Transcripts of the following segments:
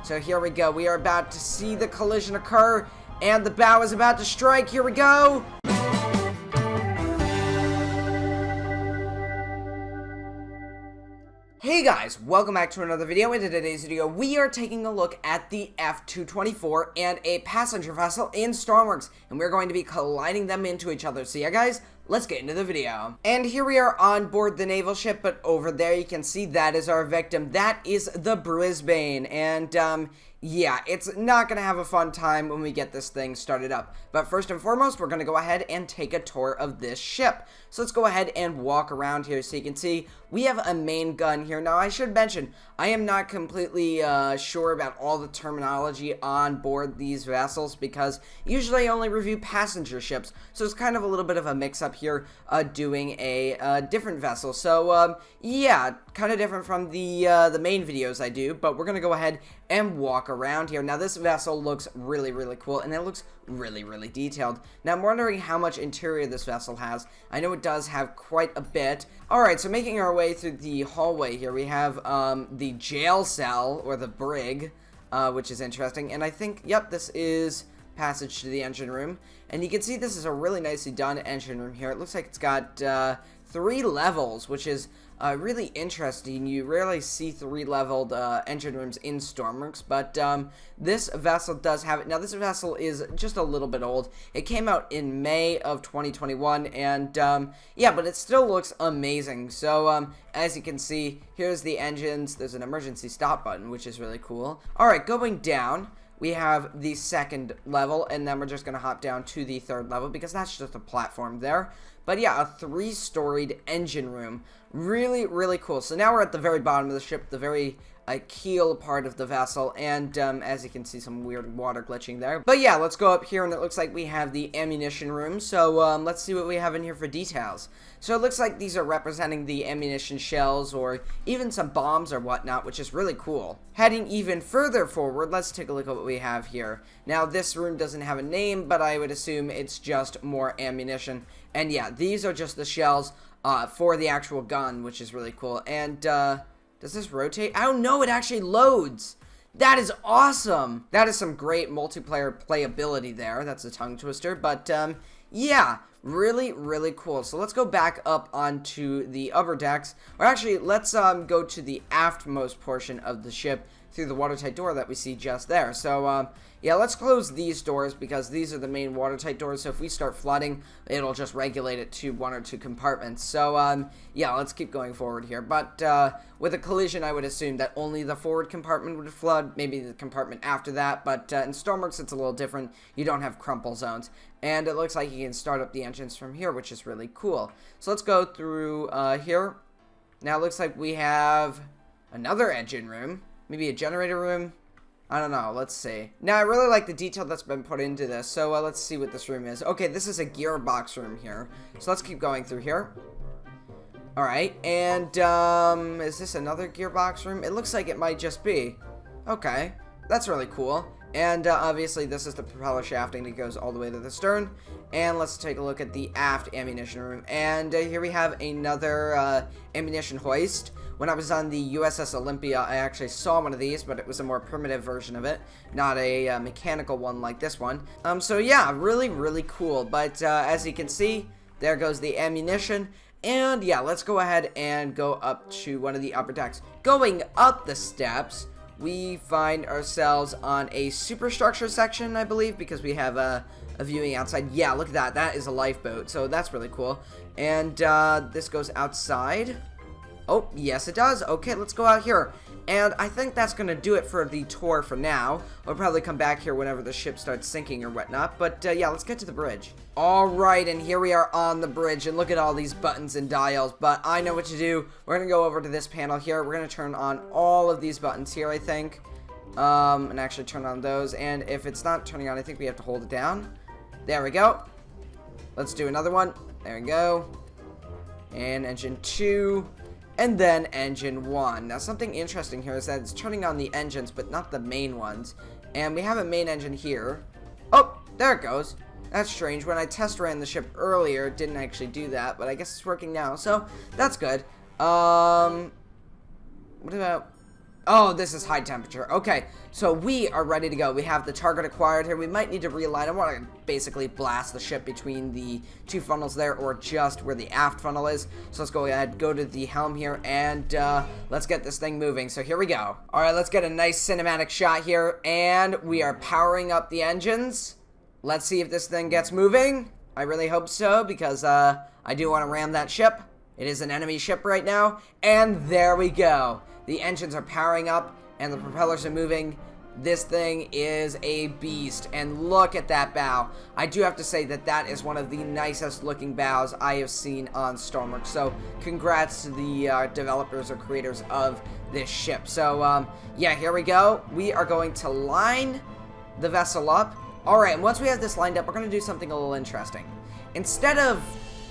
So here we go. We are about to see the collision occur, and the bow is about to strike. Here we go. Hey guys, welcome back to another video. In today's video, we are taking a look at the F-224 and a passenger vessel in Stormworks, and we're going to be colliding them into each other. So yeah guys, let's get into the video. And here we are on board the naval ship, but over there you can see that is our victim. That is the Brisbane, and yeah, it's not going to have a fun time when we get this thing started up. But first and foremost, we're going to go ahead and take a tour of this ship. So let's go ahead and walk around here so you can see we have a main gun here. Now, I should mention, I am not completely sure about all the terminology on board these vessels because usually I only review passenger ships. So it's kind of a little bit of a mix-up here doing a different vessel. So, yeah, kind of different from the main videos I do. But we're going to go ahead and walk around here. Now, this vessel looks really, really cool, and it looks really, really detailed. Now, I'm wondering how much interior this vessel has. I know it does have quite a bit. Alright, so making our way through the hallway here, we have the jail cell, or the brig, which is interesting. And I think, yep, this is passage to the engine room. And you can see this is a really nicely done engine room here. It looks like it's got 3 levels, which is really interesting. You rarely see 3-leveled engine rooms in Stormworks, but this vessel does have it. Now, this vessel is just a little bit old. It came out in May of 2021, and yeah, but it still looks amazing. So, as you can see, here's the engines. There's an emergency stop button, which is really cool. Alright, going down, we have the 2nd level, and then we're just going to hop down to the 3rd level because that's just a platform there. But yeah, a 3-storied engine room. Really, really cool. So now we're at the very bottom of the ship, the very keel part of the vessel, and as you can see, some weird water glitching there. But yeah, let's go up here, and it looks like we have the ammunition room. So let's see what we have in here for details. So it looks like these are representing the ammunition shells, or even some bombs or whatnot, which is really cool. Heading even further forward, let's take a look at what we have here. Now, this room doesn't have a name, but I would assume it's just more ammunition. And yeah, these are just the shells for the actual gun, which is really cool. And does this rotate? I don't know, it actually loads. That is awesome. That is some great multiplayer playability there. That's a tongue twister, but yeah, really, really cool. So let's go back up onto the upper decks. Or actually, let's go to the aftmost portion of the ship through the watertight door that we see just there. So yeah, let's close these doors because these are the main watertight doors. So if we start flooding, it'll just regulate it to 1 or 2 compartments. So yeah, let's keep going forward here. But with a collision, I would assume that only the forward compartment would flood, maybe the compartment after that. But in Stormworks, it's a little different. You don't have crumple zones. And it looks like you can start up the engines from here, which is really cool. So let's go through here. Now it looks like we have another engine room. Maybe a generator room? I don't know. Let's see. Now, I really like the detail that's been put into this. So, let's see what this room is. Okay, this is a gearbox room here. So, let's keep going through here. Alright, and, is this another gearbox room? It looks like it might just be. Okay, that's really cool. And, obviously, this is the propeller shafting that goes all the way to the stern. And let's take a look at the aft ammunition room. And, here we have another, ammunition hoist. When I was on the USS Olympia, I actually saw one of these, but it was a more primitive version of it, not a mechanical one like this one. So yeah, really, really cool. But as you can see, there goes the ammunition. And yeah, let's go ahead and go up to one of the upper decks. Going up the steps, we find ourselves on a superstructure section, I believe, because we have a viewing outside. Yeah, look at that. That is a lifeboat, so that's really cool. And this goes outside. Oh, yes it does. Okay, let's go out here. And I think that's going to do it for the tour for now. We'll probably come back here whenever the ship starts sinking or whatnot. But yeah, let's get to the bridge. Alright, and here we are on the bridge. And look at all these buttons and dials. But I know what to do. We're going to go over to this panel here. We're going to turn on all of these buttons here, I think. And actually turn on those. And if it's not turning on, I think we have to hold it down. There we go. Let's do another one. There we go. And engine 2. And then engine 1. Now, something interesting here is that it's turning on the engines, but not the main ones. And we have a main engine here. Oh, there it goes. That's strange. When I test ran the ship earlier, it didn't actually do that, but I guess it's working now, so that's good. What about Oh, this is high temperature. Okay, so we are ready to go. We have the target acquired here. We might need to realign. I want to basically blast the ship between the two funnels there, or just where the aft funnel is. So let's go ahead, go to the helm here, and let's get this thing moving. So here we go. All right, let's get a nice cinematic shot here, and we are powering up the engines. Let's see if this thing gets moving. I really hope so, because I do want to ram that ship. It is an enemy ship right now, and there we go. The engines are powering up, and the propellers are moving. This thing is a beast, and look at that bow. I do have to say that that is one of the nicest looking bows I have seen on Stormworks, so congrats to the developers or creators of this ship. So, yeah, here we go. We are going to line the vessel up. Alright, and once we have this lined up, we're going to do something a little interesting. Instead of,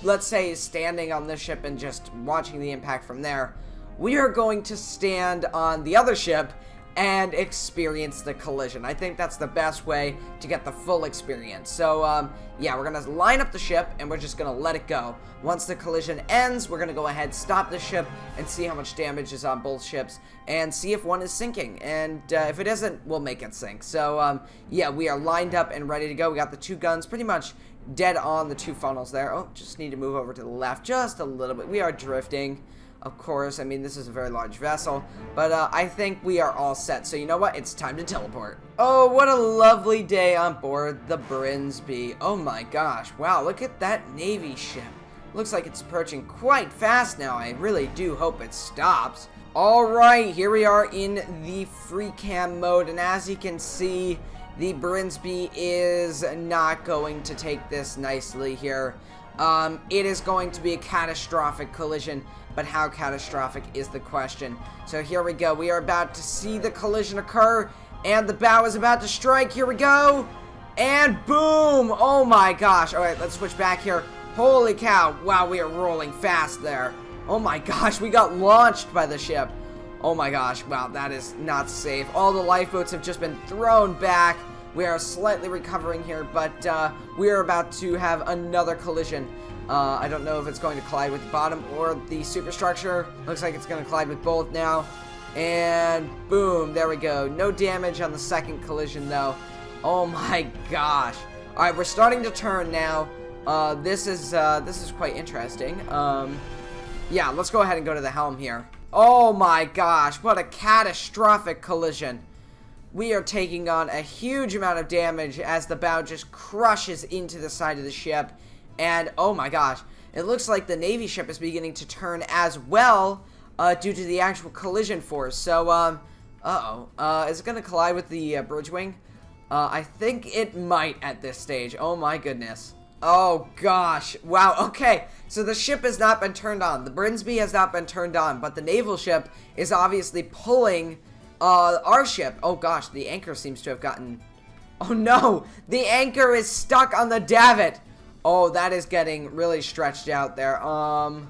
let's say, standing on this ship and just watching the impact from there, we are going to stand on the other ship and experience the collision. I think that's the best way to get the full experience. So, yeah, we're going to line up the ship, and we're just going to let it go. Once the collision ends, we're going to go ahead, stop the ship, and see how much damage is on both ships, and see if one is sinking. And if it isn't, we'll make it sink. So, yeah, we are lined up and ready to go. We got the two guns pretty much dead on the two funnels there. Oh, just need to move over to the left just a little bit. We are drifting. Of course, I mean, this is a very large vessel, but I think we are all set. So you know what? It's time to teleport. Oh, what a lovely day on board the Brinsby. Oh my gosh. Wow, look at that Navy ship. Looks like it's approaching quite fast now. I really do hope it stops. Alright, here we are in the free cam mode, and as you can see, the Brinsby is not going to take this nicely here. It is going to be a catastrophic collision, but how catastrophic is the question. So here we go. We are about to see the collision occur, and the bow is about to strike. Here we go, and boom! Oh my gosh. All right, let's switch back here. Holy cow. Wow, we are rolling fast there. Oh my gosh, we got launched by the ship. Oh my gosh, wow, that is not safe. All the lifeboats have just been thrown back. We are slightly recovering here, but we are about to have another collision. I don't know if it's going to collide with the bottom or the superstructure. Looks like it's going to collide with both now. And boom, there we go. No damage on the second collision, though. Oh my gosh. All right, we're starting to turn now. This is quite interesting. Yeah, let's go ahead and go to the helm here. Oh my gosh, what a catastrophic collision. We are taking on a huge amount of damage as the bow just crushes into the side of the ship. And, oh my gosh, it looks like the Navy ship is beginning to turn as well, due to the actual collision force. So, is it going to collide with the bridge wing? I think it might at this stage. Oh my goodness. Oh gosh. Wow, okay. So the ship has not been turned on. The Brinsby has not been turned on, but the naval ship is obviously pulling our ship. Oh gosh, the anchor seems to have gotten... Oh no! The anchor is stuck on the davit! Oh, that is getting really stretched out there. Oh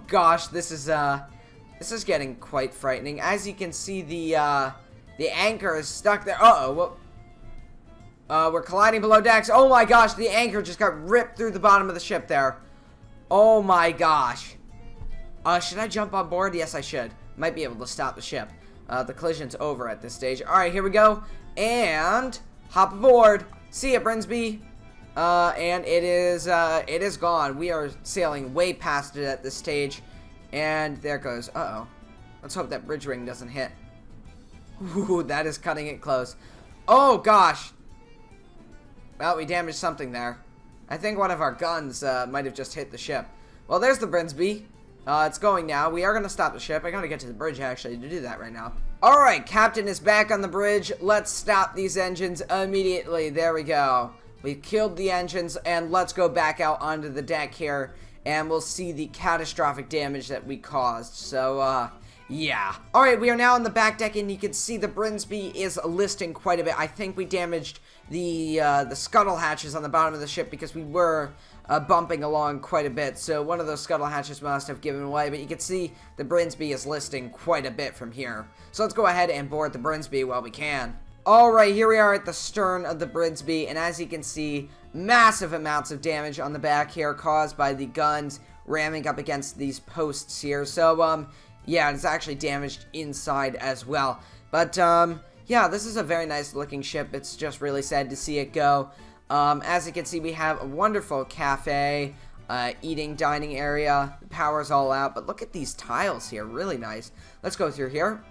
gosh, this is getting quite frightening. As you can see, the anchor is stuck there. Uh-oh, we're colliding below decks. Oh my gosh, the anchor just got ripped through the bottom of the ship there. Oh my gosh. Should I jump on board? Yes, I should. Might be able to stop the ship. The collision's over at this stage. Alright, here we go. And hop aboard. See ya, Brinsby. And it is gone. We are sailing way past it at this stage. And there it goes. Uh-oh. Let's hope that bridge ring doesn't hit. Ooh, that is cutting it close. Oh, gosh. Well, we damaged something there. I think one of our guns might have just hit the ship. Well, there's the Brinsby. It's going now. We are going to stop the ship. I got to get to the bridge, actually, to do that right now. Alright, Captain is back on the bridge. Let's stop these engines immediately. There we go. We've killed the engines, and let's go back out onto the deck here, and we'll see the catastrophic damage that we caused. So, yeah. Alright, we are now on the back deck, and you can see the Brinsby is listing quite a bit. I think we damaged the scuttle hatches on the bottom of the ship because we were bumping along quite a bit. So one of those scuttle hatches must have given away, but you can see the Brinsby is listing quite a bit from here. So let's go ahead and board the Brinsby while we can. Alright, here we are at the stern of the Brinsby, and as you can see, massive amounts of damage on the back here caused by the guns ramming up against these posts here. So, Yeah, it's actually damaged inside as well. But, yeah, this is a very nice looking ship. It's just really sad to see it go. As you can see, we have a wonderful cafe, eating, dining area. The power's all out, but look at these tiles here. Really nice. Let's go through here.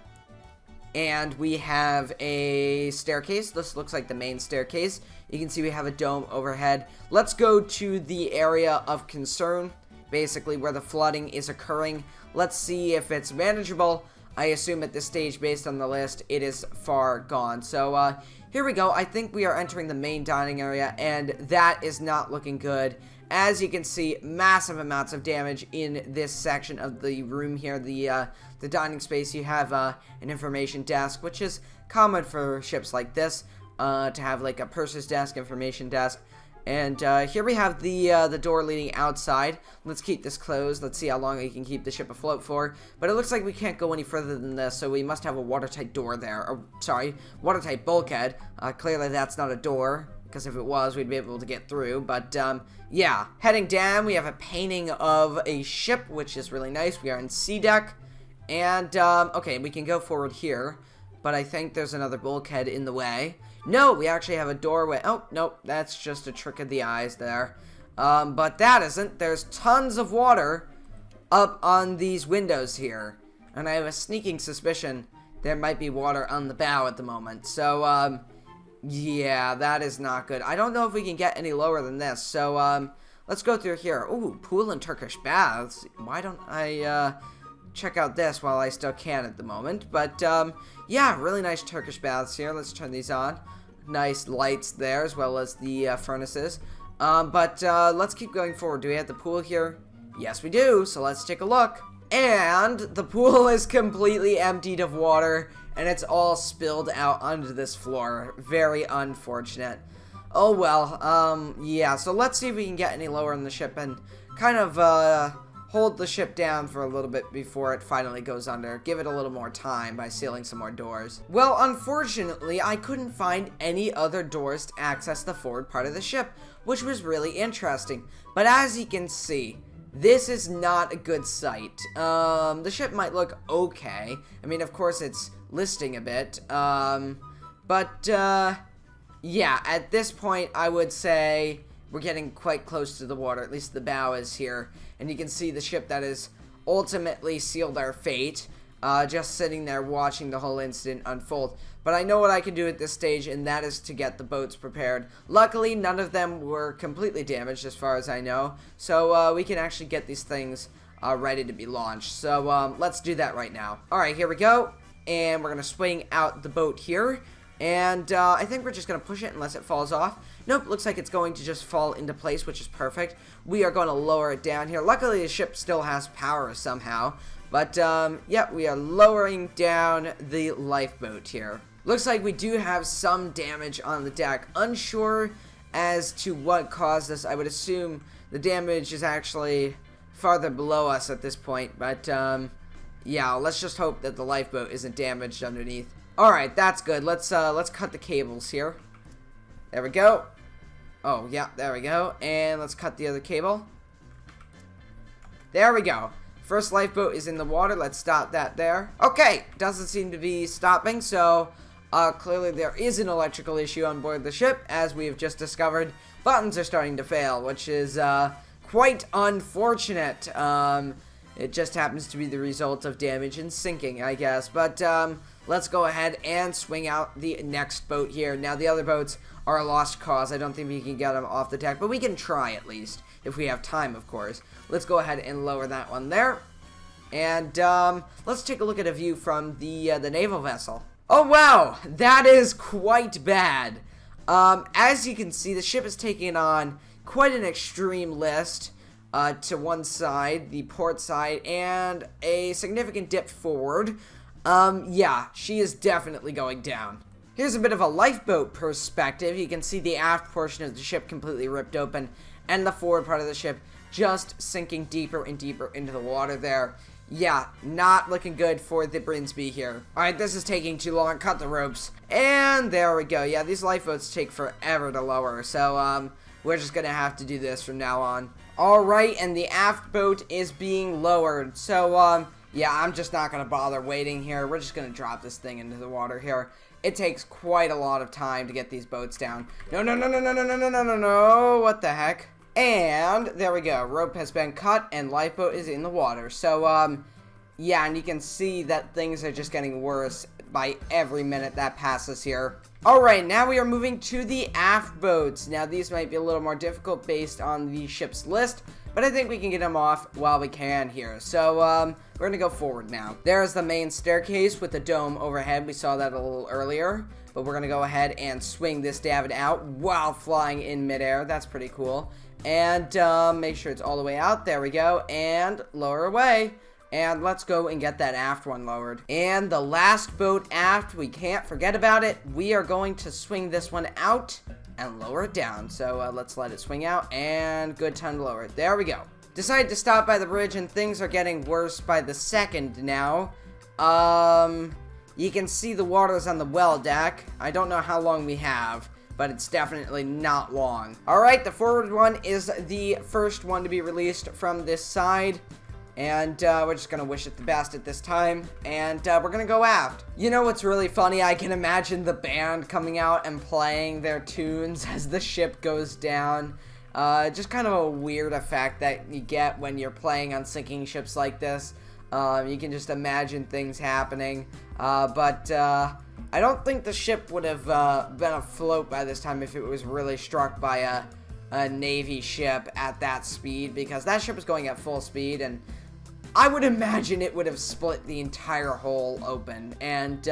And we have a staircase. This looks like the main staircase. You can see we have a dome overhead. Let's go to the area of concern, basically where the flooding is occurring. Let's see if it's manageable. I assume at this stage, based on the list, it is far gone. So, here we go. I think we are entering the main dining area, and that is not looking good. As you can see, massive amounts of damage in this section of the room here, the dining space. You have an information desk, which is common for ships like this, to have like a purser's desk, information desk. And here we have the door leading outside. Let's keep this closed. Let's see how long we can keep the ship afloat for. But it looks like we can't go any further than this, so we must have a watertight door there. Or, sorry, watertight bulkhead. Clearly that's not a door, because if it was, we'd be able to get through. But, yeah. Heading down, we have a painting of a ship, which is really nice. We are in sea deck. And, okay, we can go forward here. But I think there's another bulkhead in the way. No, we actually have a doorway. Oh, nope, that's just a trick of the eyes there. But that isn't. There's tons of water up on these windows here. And I have a sneaking suspicion there might be water on the bow at the moment. So, yeah, that is not good. I don't know if we can get any lower than this. So, let's go through here. Ooh, pool and Turkish baths. Why don't I, check out this while I still can at the moment. But, yeah, really nice Turkish baths here. Let's turn these on. Nice lights there, as well as the furnaces. But let's keep going forward. Do we have the pool here? Yes, we do. So let's take a look. And the pool is completely emptied of water, and it's all spilled out onto this floor. Very unfortunate. Oh, well. Yeah, so let's see if we can get any lower in the ship and kind of, hold the ship down for a little bit before it finally goes under. Give it a little more time by sealing some more doors. Well, unfortunately, I couldn't find any other doors to access the forward part of the ship, which was really interesting. But as you can see, this is not a good sight. The ship might look okay. I mean, of course, it's listing a bit. Yeah, at this point, I would say we're getting quite close to the water. At least the bow is here. And you can see the ship that has ultimately sealed our fate, just sitting there watching the whole incident unfold. But I know what I can do at this stage, and that is to get the boats prepared. Luckily, none of them were completely damaged, as far as I know. So we can actually get these things ready to be launched. So let's do that right now. Alright, here we go. And we're going to swing out the boat here. And I think we're just going to push it unless it falls off. Nope, looks like it's going to just fall into place, which is perfect. We are going to lower it down here. Luckily, the ship still has power somehow. But, yeah, we are lowering down the lifeboat here. Looks like we do have some damage on the deck. Unsure as to what caused this. I would assume the damage is actually farther below us at this point. But, yeah, let's just hope that the lifeboat isn't damaged underneath. Alright, that's good. Let's cut the cables here. There we go. Oh, yeah, there we go. And let's cut the other cable. There we go. First lifeboat is in the water. Let's stop that there. Okay, doesn't seem to be stopping, so clearly there is an electrical issue on board the ship, as we have just discovered. Buttons are starting to fail, which is quite unfortunate. It just happens to be the result of damage and sinking, I guess. But let's go ahead and swing out the next boat here. Now, the other boats are a lost cause. I don't think we can get them off the deck, but we can try at least, if we have time, of course. Let's go ahead and lower that one there. And let's take a look at a view from the naval vessel. Oh, wow! That is quite bad. As you can see, the ship is taking on quite an extreme list. To one side, the port side, and a significant dip forward. Yeah, she is definitely going down. Here's a bit of a lifeboat perspective. You can see the aft portion of the ship completely ripped open, and the forward part of the ship just sinking deeper and deeper into the water there. Yeah, not looking good for the Brinsby here. Alright, this is taking too long. Cut the ropes. And there we go. Yeah, these lifeboats take forever to lower, so we're just gonna have to do this from now on. Alright, and the aft boat is being lowered. So, Yeah, I'm just not going to bother waiting here. We're just going to drop this thing into the water here. It takes quite a lot of time to get these boats down. No, no, no, no, no, no, no, no, no, no, no. What the heck? And there we go. Rope has been cut and lifeboat is in the water. So, yeah, and you can see that things are just getting worse by every minute that passes here. Alright, now we are moving to the aft boats. Now, these might be a little more difficult based on the ship's list, but I think we can get them off while we can here. So, we're going to go forward now. There's the main staircase with the dome overhead. We saw that a little earlier, but we're going to go ahead and swing this davit out while flying in midair. That's pretty cool. And make sure it's all the way out. There we go. And lower away. And let's go and get that aft one lowered. And the last boat aft, we can't forget about it. We are going to swing this one out and lower it down. So let's let it swing out, and good time to lower it. There we go. Decided to stop by the bridge, and things are getting worse by the second now. You can see the waters on the well deck. I don't know how long we have, but it's definitely not long. Alright, the forward one is the first one to be released from this side. And we're just going to wish it the best at this time. And we're going to go aft. You know what's really funny? I can imagine the band coming out and playing their tunes as the ship goes down. Just kind of a weird effect that you get when you're playing on sinking ships like this. You can just imagine things happening. But I don't think the ship would have been afloat by this time if it was really struck by a Navy ship at that speed. Because that ship was going at full speed, and I would imagine it would have split the entire hull open, and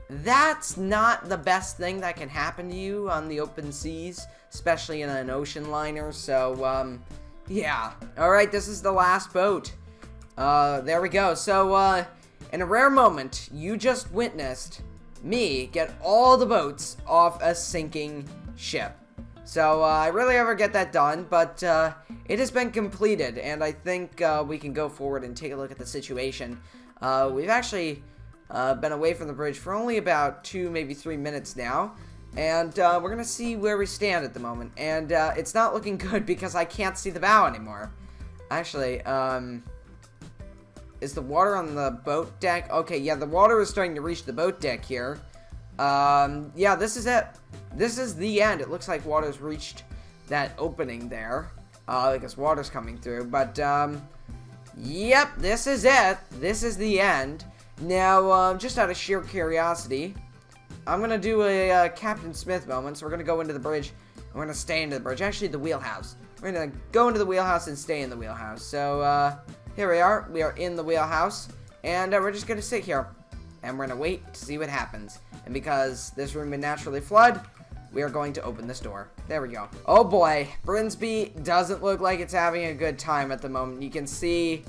that's not the best thing that can happen to you on the open seas, especially in an ocean liner. So, yeah. Alright, this is the last boat. There we go. So, in a rare moment, you just witnessed me get all the boats off a sinking ship. So, I rarely ever get that done, but it has been completed, and I think we can go forward and take a look at the situation. We've actually been away from the bridge for only about 2, maybe 3 minutes now, and we're going to see where we stand at the moment. And it's not looking good because I can't see the bow anymore. Actually, is the water on the boat deck? Okay, yeah, the water is starting to reach the boat deck here. Yeah, this is it. This is the end. It looks like water's reached that opening there, because water's coming through. But, yep, this is it. This is the end. Now, just out of sheer curiosity, I'm going to do a Captain Smith moment. So we're going to go into the bridge. We're going to stay into the bridge. Actually, the wheelhouse. We're going to go into the wheelhouse and stay in the wheelhouse. So, here we are. We are in the wheelhouse. And we're just going to sit here. And we're going to wait to see what happens. And because this room would naturally flood, we are going to open this door. There we go. Oh boy, Brinsby doesn't look like it's having a good time at the moment. You can see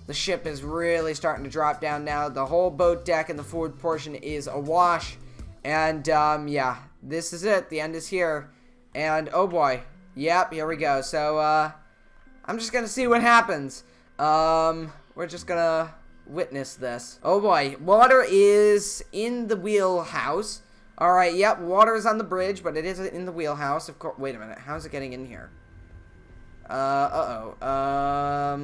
the ship is really starting to drop down now. The whole boat deck and the forward portion is awash. And, yeah, this is it. The end is here. And, oh boy. Yep, here we go. So, I'm just gonna see what happens. We're just gonna witness this. Oh boy, water is in the wheelhouse. Alright, yep, water is on the bridge, but it is in the wheelhouse. Of course, wait a minute, how's it getting in here? I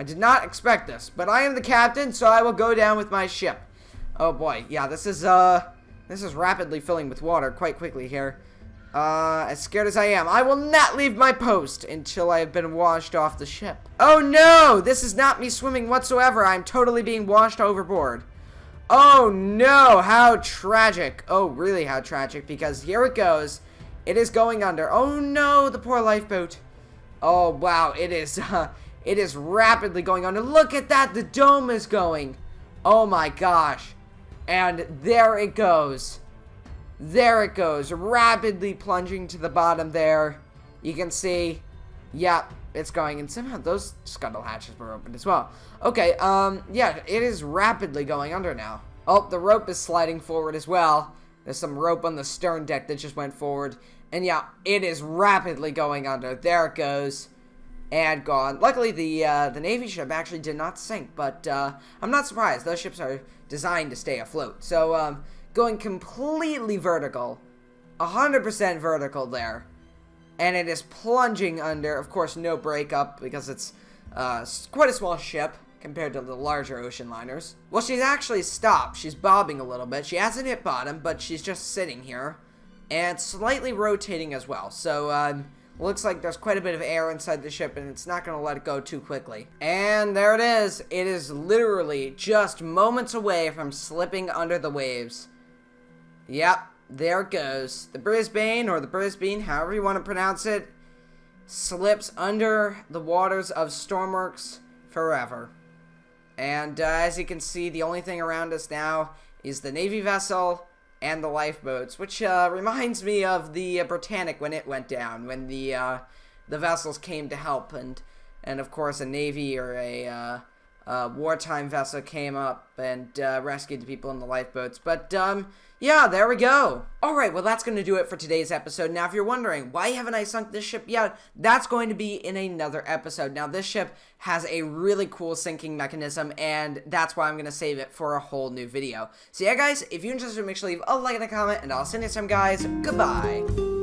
did not expect this, but I am the captain, so I will go down with my ship. Oh boy, yeah, this is rapidly filling with water quite quickly here. As scared as I am, I will not leave my post until I have been washed off the ship. Oh no! This is not me swimming whatsoever. I'm totally being washed overboard. Oh no! How tragic. Oh, really how tragic, because here it goes. It is going under. Oh no, the poor lifeboat. Oh wow, it is rapidly going under. Look at that, the dome is going. Oh my gosh. And there it goes. There it goes, rapidly plunging to the bottom there. You can see, yep, it's going, and somehow those scuttle hatches were opened as well. Okay, yeah, it is rapidly going under now. Oh, the rope is sliding forward as well. There's some rope on the stern deck that just went forward. And yeah, it is rapidly going under. There it goes. And gone. Luckily, the Navy ship actually did not sink, but I'm not surprised. Those ships are designed to stay afloat. So, going completely vertical, 100% vertical there, and it is plunging under. Of course, no breakup because it's quite a small ship compared to the larger ocean liners. Well, she's actually stopped. She's bobbing a little bit. She hasn't hit bottom, but she's just sitting here and slightly rotating as well. So, looks like there's quite a bit of air inside the ship, and it's not going to let it go too quickly. And there it is. It is literally just moments away from slipping under the waves. Yep, there it goes. The Brisbane, or the Brisbane, however you want to pronounce it, slips under the waters of Stormworks forever. And as you can see, the only thing around us now is the Navy vessel and the lifeboats, which reminds me of the Britannic when it went down, when the vessels came to help, and of course a Navy or a wartime vessel came up and rescued the people in the lifeboats. But yeah, there we go. Alright, well that's going to do it for today's episode. Now if you're wondering, why haven't I sunk this ship yet? That's going to be in another episode. Now this ship has a really cool sinking mechanism, and that's why I'm going to save it for a whole new video. So yeah guys, if you're interested, make sure to leave a like and a comment, and I'll see you next time guys. Goodbye.